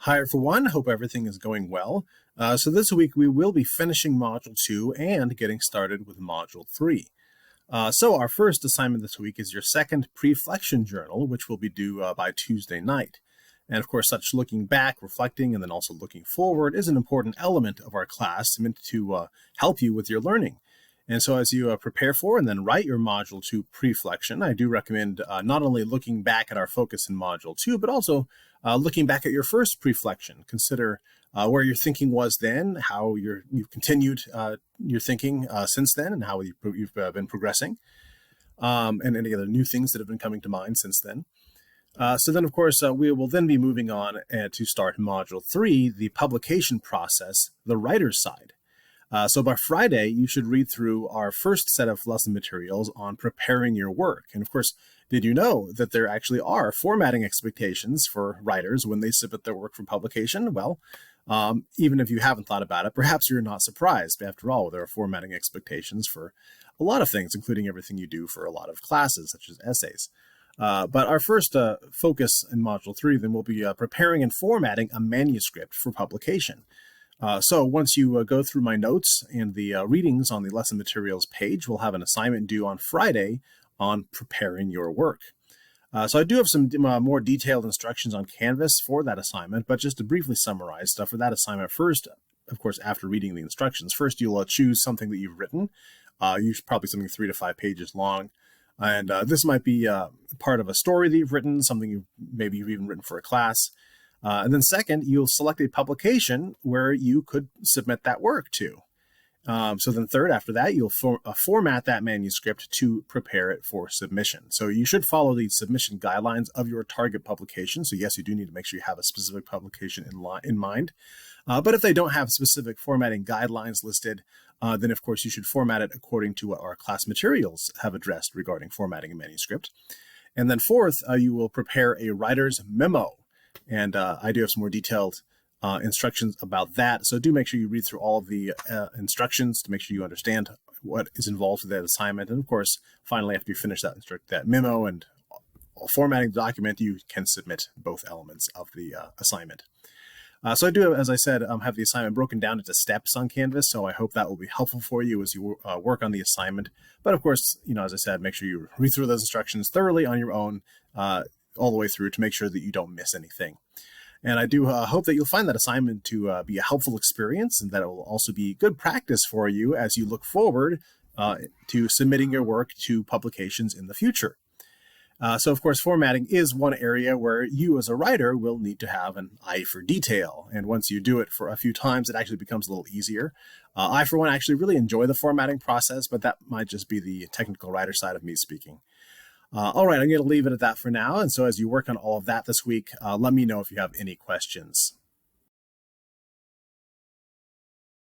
Hi everyone, hope everything is going well. So this week we will be finishing Module 2 and getting started with Module 3. So our first assignment this week is your second pre-flexion journal, which will be due by Tuesday night. And of course, such looking back, reflecting, and then also looking forward is an important element of our class meant to help you with your learning. And so as you prepare for and then write your Module 2 pre-flexion, I do recommend not only looking back at our focus in Module 2, but also looking back at your first pre-flexion. Consider where your thinking was then, how you've continued your thinking since then, and how you've been progressing, and any other new things that have been coming to mind since then. So then, of course, we will then be moving on to start Module 3, the publication process, the writer's side. So by Friday, you should read through our first set of lesson materials on preparing your work. And of course, did you know that there actually are formatting expectations for writers when they submit their work for publication? Well, even if you haven't thought about it, perhaps you're not surprised. After all, there are formatting expectations for a lot of things, including everything you do for a lot of classes, such as essays. But our first focus in Module 3 then will be preparing and formatting a manuscript for publication. So once you go through my notes and the readings on the lesson materials page, we'll have an assignment due on Friday on preparing your work. So I do have some more detailed instructions on Canvas for that assignment, but just to briefly summarize for that assignment first, of course, after reading the instructions, first you'll choose something that you've written, probably something 3 to 5 pages long. And this might be part of a story that you've written, something maybe you've even written for a class. And then second, you'll select a publication where you could submit that work to. So then third, after that, you'll format that manuscript to prepare it for submission. So you should follow the submission guidelines of your target publication. So yes, you do need to make sure you have a specific publication in mind. But if they don't have specific formatting guidelines listed, then of course you should format it according to what our class materials have addressed regarding formatting a manuscript. And then fourth, you will prepare a writer's memo. And I do have some more detailed instructions about that. So do make sure you read through all of the instructions to make sure you understand what is involved with that assignment. And of course, finally, after you finish that memo and formatting the document, you can submit both elements of the assignment. So I do, as I said, have the assignment broken down into steps on Canvas. So I hope that will be helpful for you as you work on the assignment. But of course, as I said, make sure you read through those instructions thoroughly on your own all the way through to make sure that you don't miss anything. And I do hope that you'll find that assignment to be a helpful experience, and that it will also be good practice for you as you look forward to submitting your work to publications in the future. So of course, formatting is one area where you as a writer will need to have an eye for detail. And once you do it for a few times, it actually becomes a little easier. I, for one, actually really enjoy the formatting process, but that might just be the technical writer side of me speaking. All right, I'm going to leave it at that for now. And so as you work on all of that this week, let me know if you have any questions.